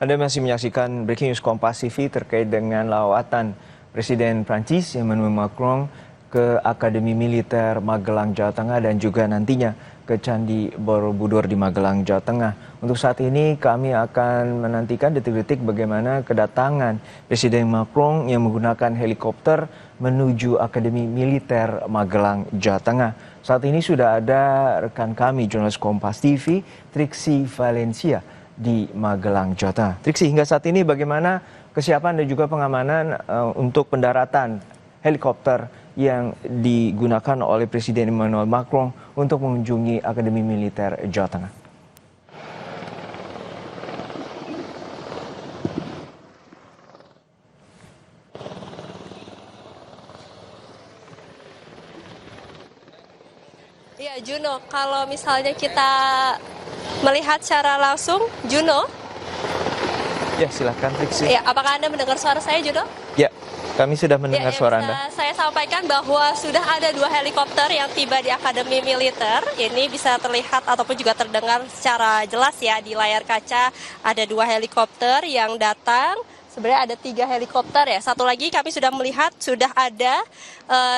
Anda masih menyaksikan Breaking News Kompas TV terkait dengan lawatan Presiden Prancis Emmanuel Macron ke Akademi Militer Magelang, Jawa Tengah dan juga nantinya ke Candi Borobudur di Magelang, Jawa Tengah. Untuk saat ini kami akan menantikan detik-detik bagaimana kedatangan Presiden Macron yang menggunakan helikopter menuju Akademi Militer Magelang, Jawa Tengah. Saat ini sudah ada rekan kami, jurnalis Kompas TV, Triksi Valencia di Magelang, Jawa Tengah. Triksi, hingga saat ini bagaimana kesiapan dan juga pengamanan untuk pendaratan helikopter yang digunakan oleh Presiden Emmanuel Macron untuk mengunjungi Akademi Militer Jawa Tengah? Ya, Juno, kalau misalnya kita melihat secara langsung, Juno. Ya, silakan Triksi. Ya, apakah Anda mendengar suara saya, Juno? Ya, kami sudah mendengar suara Anda. Saya sampaikan bahwa sudah ada 2 helikopter yang tiba di Akademi Militer. Ini bisa terlihat ataupun juga terdengar secara jelas ya di layar kaca. Ada 2 helikopter yang datang. Sebenarnya ada 3 helikopter ya. Satu lagi kami sudah melihat sudah ada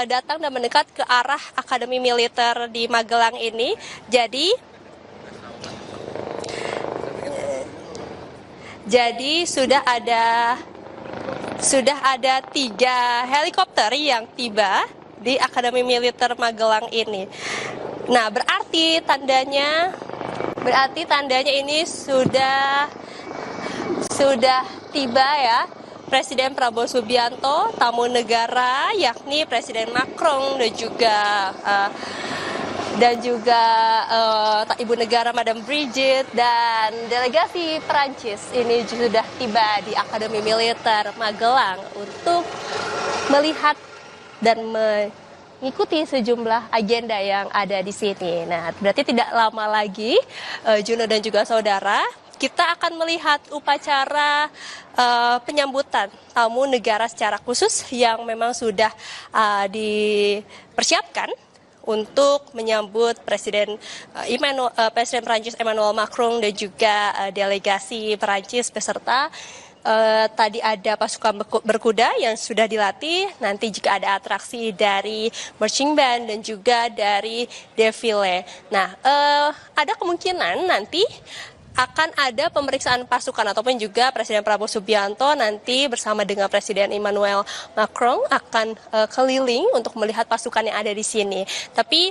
datang dan mendekat ke arah Akademi Militer di Magelang ini. Jadi sudah ada 3 helikopter yang tiba di Akademi Militer Magelang ini. Nah, berarti tandanya ini sudah tiba ya Presiden Prabowo Subianto, tamu negara yakni Presiden Macron dan juga Ibu Negara Madame Brigitte dan delegasi Perancis ini sudah tiba di Akademi Militer Magelang untuk melihat dan mengikuti sejumlah agenda yang ada di sini. Nah, berarti tidak lama lagi, Juno dan juga saudara, kita akan melihat upacara penyambutan tamu negara secara khusus yang memang sudah dipersiapkan untuk menyambut Presiden Prancis Emmanuel Macron dan juga delegasi Prancis beserta tadi ada pasukan berkuda yang sudah dilatih. Nanti jika ada atraksi dari marching band dan juga dari defile. Nah, ada kemungkinan nanti akan ada pemeriksaan pasukan ataupun juga Presiden Prabowo Subianto nanti bersama dengan Presiden Emmanuel Macron akan keliling untuk melihat pasukan yang ada di sini. Tapi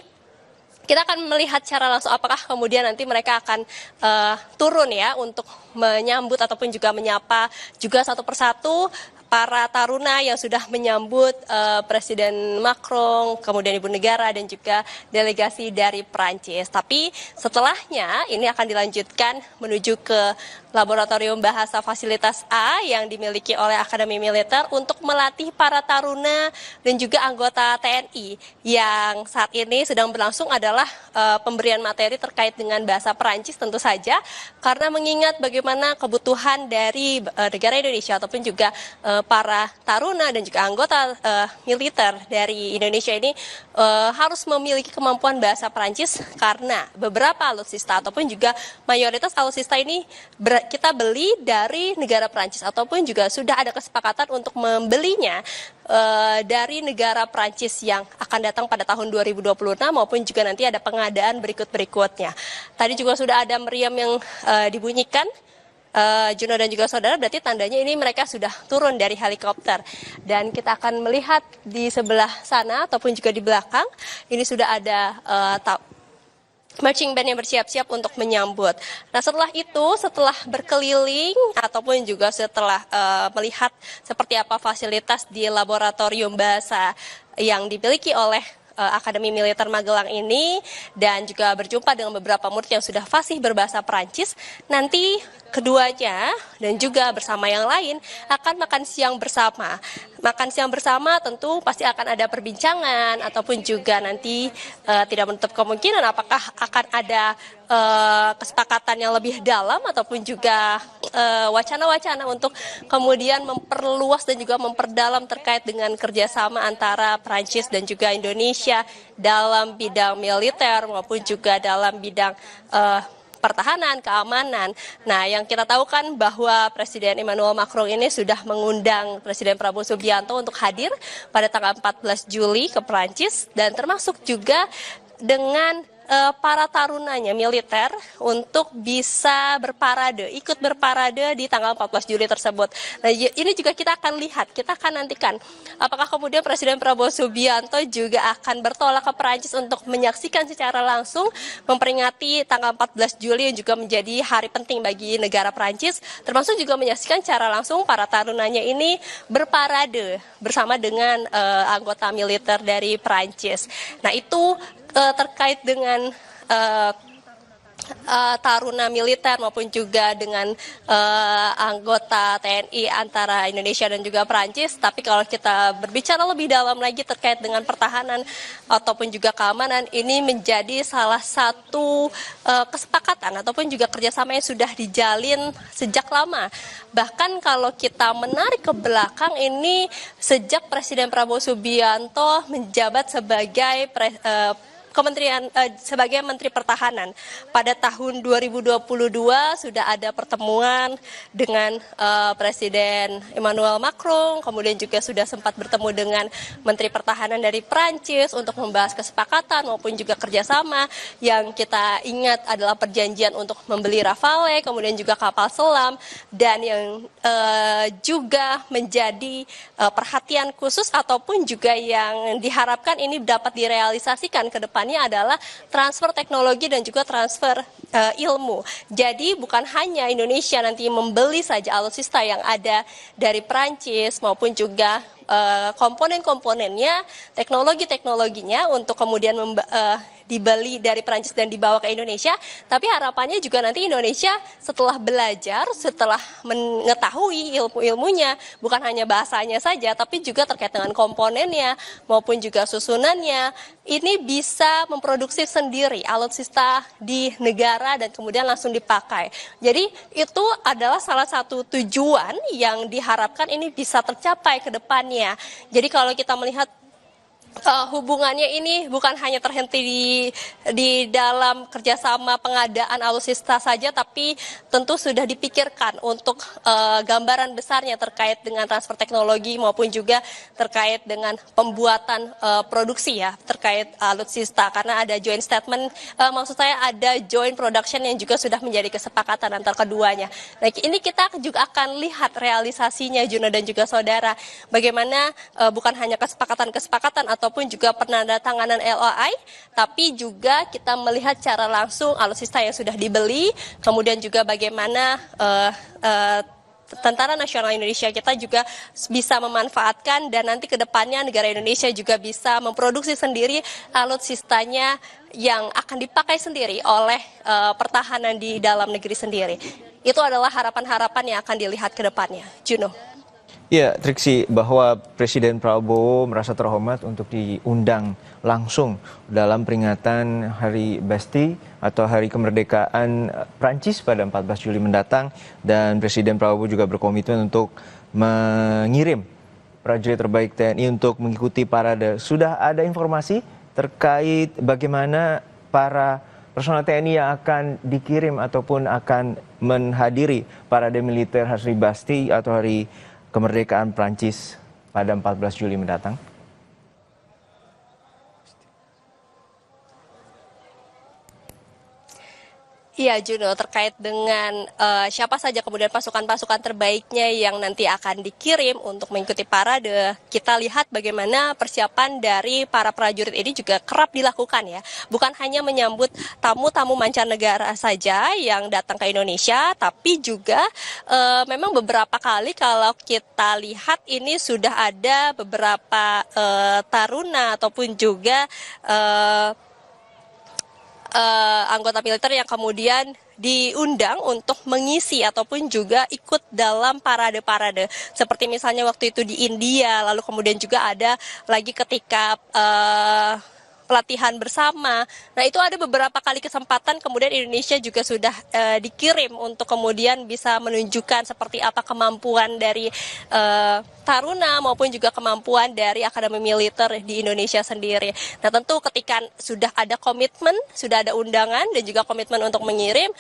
kita akan melihat secara langsung apakah kemudian nanti mereka akan turun ya untuk menyambut ataupun juga menyapa juga satu persatu para taruna yang sudah menyambut Presiden Macron, kemudian Ibu Negara dan juga delegasi dari Prancis. Tapi setelahnya ini akan dilanjutkan menuju ke Laboratorium Bahasa Fasilitas A yang dimiliki oleh Akademi Militer untuk melatih para taruna dan juga anggota TNI yang saat ini sedang berlangsung adalah pemberian materi terkait dengan bahasa Prancis tentu saja karena mengingat bagaimana kebutuhan dari negara Indonesia ataupun juga para taruna dan juga anggota militer dari Indonesia ini harus memiliki kemampuan bahasa Prancis karena beberapa alutsista ataupun juga mayoritas alutsista ini kita beli dari negara Prancis ataupun juga sudah ada kesepakatan untuk membelinya dari negara Prancis yang akan datang pada tahun 2026 maupun juga nanti ada pengadaan berikut-berikutnya. Tadi juga sudah ada meriam yang dibunyikan. Juno dan juga saudara, berarti tandanya ini mereka sudah turun dari helikopter. Dan kita akan melihat di sebelah sana ataupun juga di belakang, ini sudah ada marching band yang bersiap-siap untuk menyambut. Nah, setelah berkeliling ataupun juga setelah melihat seperti apa fasilitas di laboratorium bahasa yang dimiliki oleh Akademi Militer Magelang ini dan juga berjumpa dengan beberapa murid yang sudah fasih berbahasa Perancis, nanti keduanya dan juga bersama yang lain akan makan siang bersama. Makan siang bersama tentu pasti akan ada perbincangan ataupun juga nanti tidak menutup kemungkinan apakah akan ada kesepakatan yang lebih dalam ataupun juga wacana-wacana untuk kemudian memperluas dan juga memperdalam terkait dengan kerjasama antara Perancis dan juga Indonesia dalam bidang militer maupun juga dalam bidang pertahanan, keamanan. Nah, yang kita tahu kan bahwa Presiden Emmanuel Macron ini sudah mengundang Presiden Prabowo Subianto untuk hadir pada tanggal 14 Juli ke Perancis dan termasuk juga dengan para tarunanya militer untuk bisa berparade, ikut berparade di tanggal 14 Juli tersebut. Nah, ini juga kita akan lihat, kita akan nantikan apakah kemudian Presiden Prabowo Subianto juga akan bertolak ke Perancis untuk menyaksikan secara langsung memperingati tanggal 14 Juli yang juga menjadi hari penting bagi negara Perancis, termasuk juga menyaksikan secara langsung para tarunanya ini berparade bersama dengan anggota militer dari Perancis. Nah, itu terkait dengan taruna militer maupun juga dengan anggota TNI antara Indonesia dan juga Perancis. Tapi kalau kita berbicara lebih dalam lagi terkait dengan pertahanan ataupun juga keamanan, ini menjadi salah satu kesepakatan ataupun juga kerjasama yang sudah dijalin sejak lama. Bahkan kalau kita menarik ke belakang ini sejak Presiden Prabowo Subianto menjabat sebagai sebagai Menteri Pertahanan. Pada tahun 2022 sudah ada pertemuan dengan Presiden Emmanuel Macron, kemudian juga sudah sempat bertemu dengan Menteri Pertahanan dari Prancis untuk membahas kesepakatan maupun juga kerjasama yang kita ingat adalah perjanjian untuk membeli Rafale, kemudian juga kapal selam, dan yang juga menjadi perhatian khusus ataupun juga yang diharapkan ini dapat direalisasikan ke depan adalah transfer teknologi dan juga transfer ilmu. Jadi bukan hanya Indonesia nanti membeli saja alutsista yang ada dari Prancis maupun juga komponen-komponennya, teknologi-teknologinya untuk kemudian dibeli dari Prancis dan dibawa ke Indonesia, tapi harapannya juga nanti Indonesia setelah belajar, setelah mengetahui ilmu-ilmunya, bukan hanya bahasanya saja, tapi juga terkait dengan komponennya maupun juga susunannya, ini bisa memproduksi sendiri alutsista di negara dan kemudian langsung dipakai. Jadi itu adalah salah satu tujuan yang diharapkan ini bisa tercapai ke depannya. Jadi kalau kita melihat hubungannya ini bukan hanya terhenti di dalam kerjasama pengadaan alutsista saja, tapi tentu sudah dipikirkan untuk gambaran besarnya terkait dengan transfer teknologi maupun juga terkait dengan pembuatan produksi ya terkait alutsista, karena ada joint statement, maksud saya ada joint production yang juga sudah menjadi kesepakatan antar keduanya. Nah, ini kita juga akan lihat realisasinya, Juno dan juga saudara, bagaimana bukan hanya kesepakatan-kesepakatan ataupun juga penandatanganan LOI, tapi juga kita melihat secara langsung alutsista yang sudah dibeli, kemudian juga bagaimana Tentara Nasional Indonesia kita juga bisa memanfaatkan dan nanti ke depannya negara Indonesia juga bisa memproduksi sendiri alutsistanya yang akan dipakai sendiri oleh pertahanan di dalam negeri sendiri. Itu adalah harapan-harapan yang akan dilihat ke depannya. Juno. Ya, Triksi, bahwa Presiden Prabowo merasa terhormat untuk diundang langsung dalam peringatan Hari Bastille atau Hari Kemerdekaan Prancis pada 14 Juli mendatang, dan Presiden Prabowo juga berkomitmen untuk mengirim prajurit terbaik TNI untuk mengikuti parade. Sudah ada informasi terkait bagaimana para personel TNI yang akan dikirim ataupun akan menghadiri parade militer Hari Bastille atau Hari Kemerdekaan Prancis pada 14 Juli mendatang? Iya, Juno, terkait dengan siapa saja kemudian pasukan-pasukan terbaiknya yang nanti akan dikirim untuk mengikuti parade, kita lihat bagaimana persiapan dari para prajurit ini juga kerap dilakukan ya. Bukan hanya menyambut tamu-tamu mancanegara saja yang datang ke Indonesia, tapi juga memang beberapa kali kalau kita lihat ini sudah ada beberapa taruna ataupun juga anggota militer yang kemudian diundang untuk mengisi ataupun juga ikut dalam parade-parade. Seperti misalnya waktu itu di India, lalu kemudian juga ada lagi ketika pelatihan bersama. Nah, itu ada beberapa kali kesempatan kemudian Indonesia juga sudah dikirim untuk kemudian bisa menunjukkan seperti apa kemampuan dari Taruna maupun juga kemampuan dari Akademi Militer di Indonesia sendiri. Nah, tentu ketika sudah ada komitmen, sudah ada undangan dan juga komitmen untuk mengirim,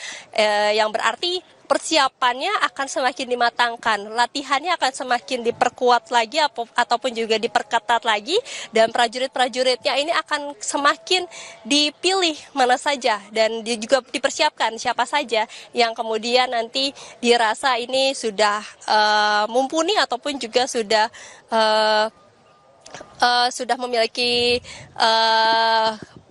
yang berarti persiapannya akan semakin dimatangkan, latihannya akan semakin diperkuat lagi ataupun juga diperketat lagi, dan prajurit-prajuritnya ini akan semakin dipilih mana saja dan juga dipersiapkan siapa saja yang kemudian nanti dirasa ini sudah mumpuni ataupun juga sudah memiliki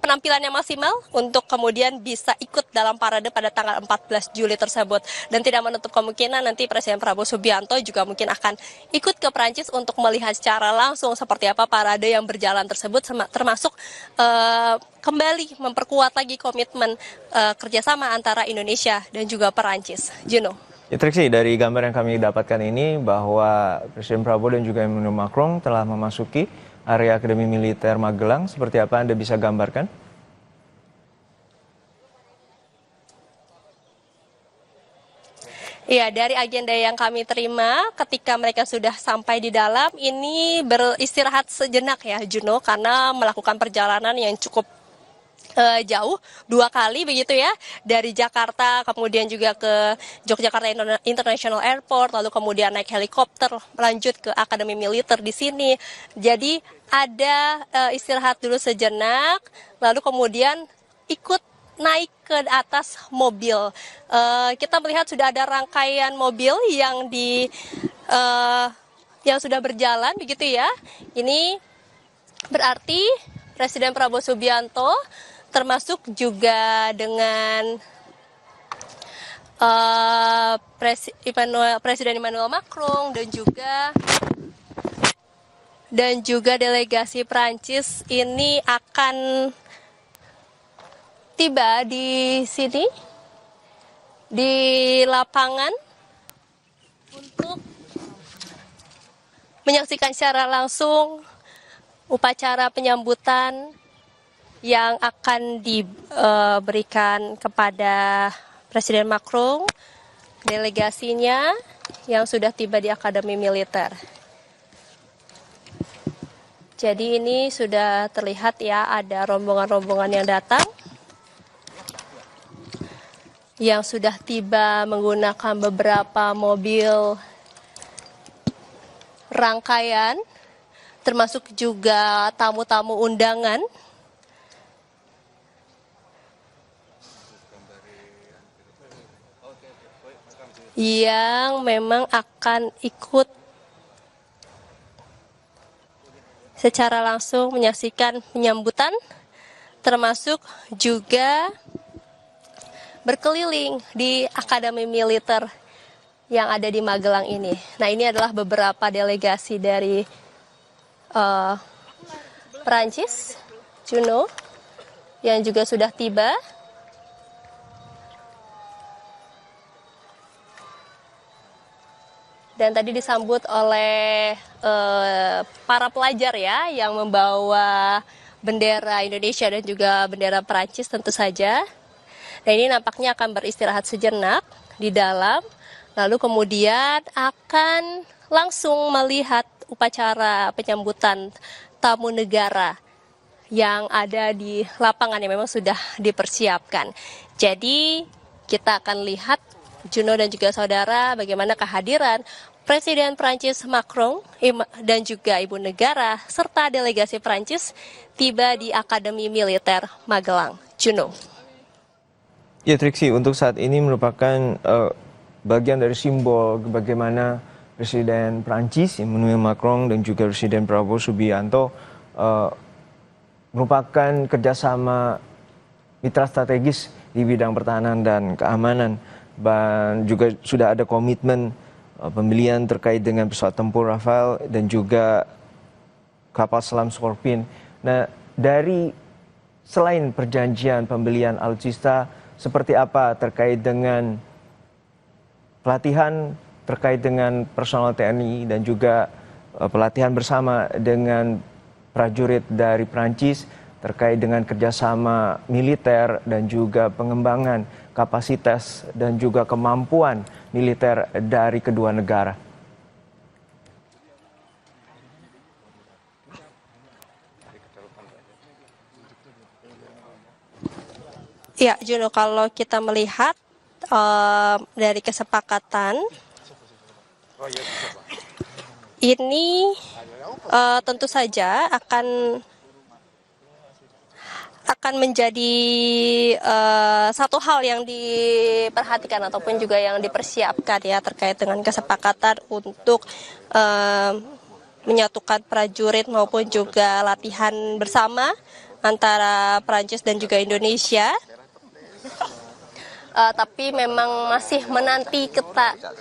penampilan yang maksimal untuk kemudian bisa ikut dalam parade pada tanggal 14 Juli tersebut. Dan tidak menutup kemungkinan nanti Presiden Prabowo Subianto juga mungkin akan ikut ke Perancis untuk melihat secara langsung seperti apa parade yang berjalan tersebut, termasuk kembali memperkuat lagi komitmen kerjasama antara Indonesia dan juga Perancis. Juno. Ya, Triksi, dari gambar yang kami dapatkan ini bahwa Presiden Prabowo dan juga Emmanuel Macron telah memasuki area Akademi Militer Magelang. Seperti apa Anda bisa gambarkan? Iya, dari agenda yang kami terima ketika mereka sudah sampai di dalam, ini beristirahat sejenak ya Juno, karena melakukan perjalanan yang cukup jauh 2 kali begitu ya, dari Jakarta kemudian juga ke Yogyakarta International Airport, lalu kemudian naik helikopter lanjut ke Akademi Militer di sini. Jadi ada istirahat dulu sejenak, lalu kemudian ikut naik ke atas mobil. Kita melihat sudah ada rangkaian mobil yang sudah berjalan begitu ya. Ini berarti Presiden Prabowo Subianto termasuk juga dengan Presiden Emmanuel Macron dan juga delegasi Prancis ini akan tiba di sini di lapangan untuk menyaksikan secara langsung upacara penyambutan yang akan diberikan kepada Presiden Macron, delegasinya yang sudah tiba di Akademi Militer. Jadi ini sudah terlihat ya, ada rombongan-rombongan yang datang, yang sudah tiba menggunakan beberapa mobil rangkaian, termasuk juga tamu-tamu undangan yang memang akan ikut secara langsung menyaksikan penyambutan, termasuk juga berkeliling di Akademi Militer yang ada di Magelang ini. Nah, ini adalah beberapa delegasi dari Perancis, Juno, yang juga sudah tiba. Dan tadi disambut oleh para pelajar ya, yang membawa bendera Indonesia dan juga bendera Perancis tentu saja. Dan ini nampaknya akan beristirahat sejenak di dalam, lalu kemudian akan langsung melihat upacara penyambutan tamu negara yang ada di lapangan yang memang sudah dipersiapkan. Jadi kita akan lihat, Juno dan juga saudara, bagaimana kehadiran Presiden Prancis Macron dan juga Ibu Negara serta delegasi Prancis tiba di Akademi Militer Magelang. Juno. Ya, Triksi, untuk saat ini merupakan bagian dari simbol bagaimana Presiden Prancis Emmanuel Macron dan juga Presiden Prabowo Subianto merupakan kerjasama mitra strategis di bidang pertahanan dan keamanan. Dan juga sudah ada komitmen pembelian terkait dengan pesawat tempur Rafale dan juga kapal selam Scorpion. Nah, dari selain perjanjian pembelian alutsista, seperti apa terkait dengan pelatihan terkait dengan personal TNI dan juga pelatihan bersama dengan prajurit dari Prancis, terkait dengan kerjasama militer dan juga pengembangan kapasitas dan juga kemampuan militer dari kedua negara. Ya, Juno, kalau kita melihat dari kesepakatan ini tentu saja akan menjadi satu hal yang diperhatikan ataupun juga yang dipersiapkan ya terkait dengan kesepakatan untuk menyatukan prajurit maupun juga latihan bersama antara Prancis dan juga Indonesia. Tapi memang masih menanti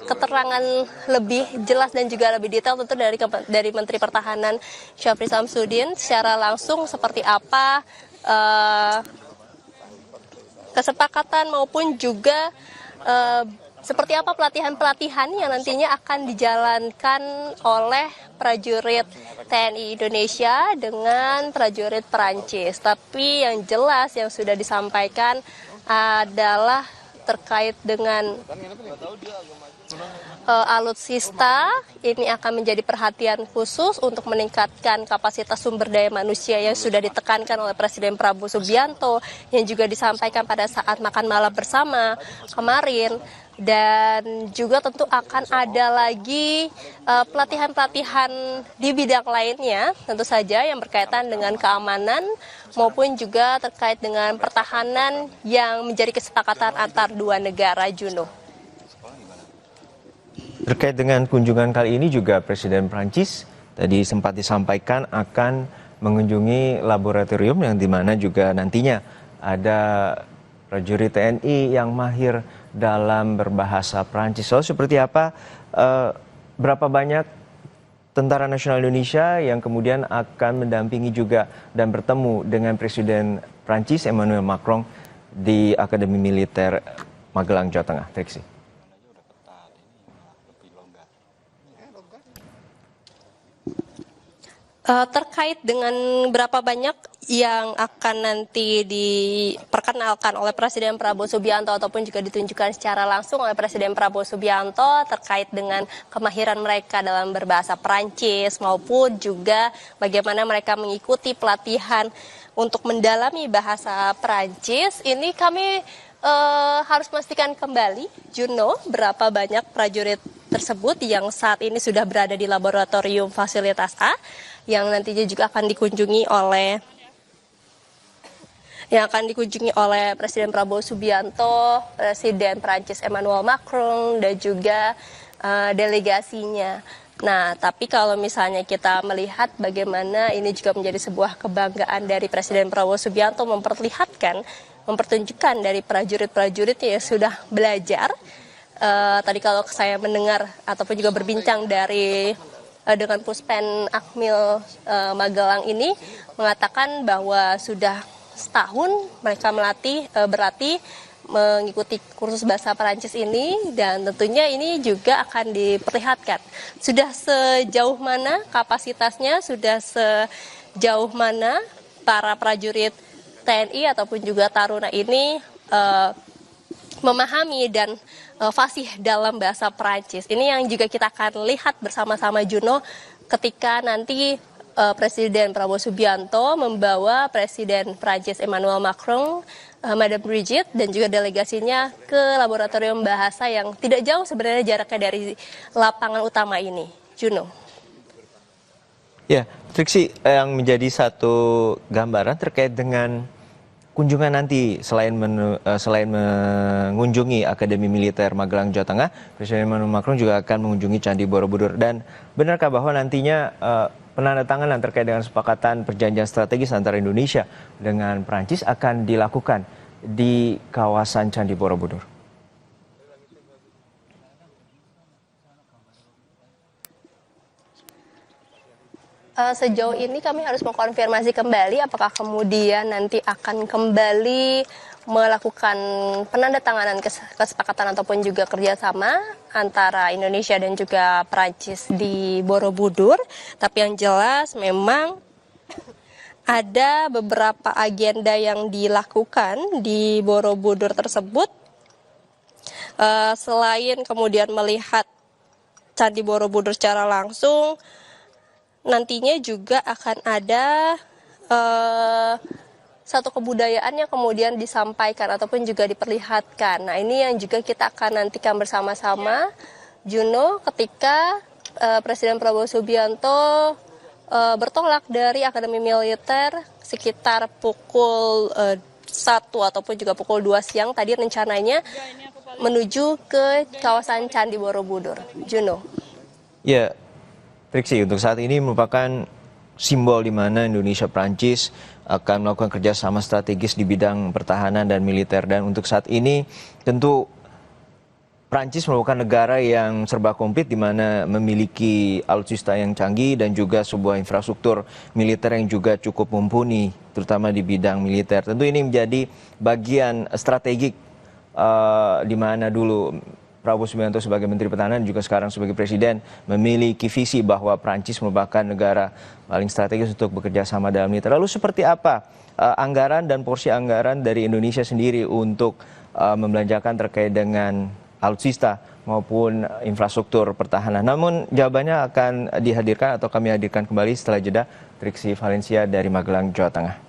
keterangan lebih jelas dan juga lebih detail tentu dari Menteri Pertahanan Syafri Samsudin secara langsung seperti apa kesepakatan maupun juga seperti apa pelatihan-pelatihan yang nantinya akan dijalankan oleh prajurit TNI Indonesia dengan prajurit Perancis. Tapi yang jelas yang sudah disampaikan adalah terkait dengan alutsista, ini akan menjadi perhatian khusus untuk meningkatkan kapasitas sumber daya manusia yang sudah ditekankan oleh Presiden Prabowo Subianto yang juga disampaikan pada saat makan malam bersama kemarin. Dan juga tentu akan ada lagi pelatihan-pelatihan di bidang lainnya tentu saja yang berkaitan dengan keamanan maupun juga terkait dengan pertahanan yang menjadi kesepakatan antar dua negara, Juno. Terkait dengan kunjungan kali ini juga Presiden Prancis tadi sempat disampaikan akan mengunjungi laboratorium yang dimana juga nantinya ada prajurit TNI yang mahir dalam berbahasa Prancis. So, seperti apa, berapa banyak Tentara Nasional Indonesia yang kemudian akan mendampingi juga dan bertemu dengan Presiden Prancis Emmanuel Macron di Akademi Militer Magelang, Jawa Tengah. Triksi. Terkait dengan berapa banyak yang akan nanti diperkenalkan oleh Presiden Prabowo Subianto ataupun juga ditunjukkan secara langsung oleh Presiden Prabowo Subianto terkait dengan kemahiran mereka dalam berbahasa Perancis maupun juga bagaimana mereka mengikuti pelatihan untuk mendalami bahasa Perancis. Ini kami harus memastikan kembali, Juno, berapa banyak prajurit tersebut yang saat ini sudah berada di laboratorium fasilitas A yang nantinya juga akan dikunjungi oleh Presiden Prabowo Subianto, Presiden Prancis Emmanuel Macron dan juga delegasinya. Nah, tapi kalau misalnya kita melihat bagaimana ini juga menjadi sebuah kebanggaan dari Presiden Prabowo Subianto mempertunjukkan dari prajurit-prajurit yang sudah belajar. Tadi kalau saya mendengar ataupun juga berbincang dengan Puspen Akmil Magelang ini mengatakan bahwa sudah setahun mereka berlatih mengikuti kursus bahasa Perancis ini dan tentunya ini juga akan diperlihatkan sudah sejauh mana kapasitasnya, sudah sejauh mana para prajurit TNI ataupun juga Taruna ini memahami dan fasih dalam bahasa Perancis. Ini yang juga kita akan lihat bersama-sama, Juno, ketika nanti Presiden Prabowo Subianto membawa Presiden Prancis Emmanuel Macron, Madame Brigitte, dan juga delegasinya ke laboratorium bahasa yang tidak jauh sebenarnya jaraknya dari lapangan utama ini, Juno. Ya, Triksi, yang menjadi satu gambaran terkait dengan kunjungan nanti selain mengunjungi Akademi Militer Magelang, Jawa Tengah, Presiden Emmanuel Macron juga akan mengunjungi Candi Borobudur. Dan benarkah bahwa nantinya penandatanganan terkait dengan kesepakatan perjanjian strategis antara Indonesia dengan Prancis akan dilakukan di kawasan Candi Borobudur? Sejauh ini kami harus mengkonfirmasi kembali apakah kemudian nanti akan kembali melakukan penandatanganan kesepakatan ataupun juga kerjasama antara Indonesia dan juga Perancis di Borobudur. Tapi yang jelas memang ada beberapa agenda yang dilakukan di Borobudur tersebut. Selain kemudian melihat Candi Borobudur secara langsung, nantinya juga akan ada satu kebudayaan yang kemudian disampaikan ataupun juga diperlihatkan. Nah, ini yang juga kita akan nantikan bersama-sama, Juno, ketika Presiden Prabowo Subianto bertolak dari Akademi Militer sekitar pukul 1 ataupun juga pukul 2 siang tadi rencananya menuju ke kawasan Candi Borobudur. Juno. Ya, Triksi, untuk saat ini merupakan simbol di mana Indonesia-Prancis akan melakukan kerjasama strategis di bidang pertahanan dan militer. Dan untuk saat ini tentu Prancis merupakan negara yang serba komplit di mana memiliki alutsista yang canggih dan juga sebuah infrastruktur militer yang juga cukup mumpuni, terutama di bidang militer. Tentu ini menjadi bagian strategik di mana dulu Prabowo Subianto sebagai Menteri Pertahanan juga sekarang sebagai Presiden memiliki visi bahwa Prancis merupakan negara paling strategis untuk bekerja sama dalam militer. Lalu seperti apa anggaran dan porsi anggaran dari Indonesia sendiri untuk membelanjakan terkait dengan alutsista maupun infrastruktur pertahanan? Namun jawabannya akan dihadirkan atau kami hadirkan kembali setelah jeda. Triksi Valencia dari Magelang, Jawa Tengah.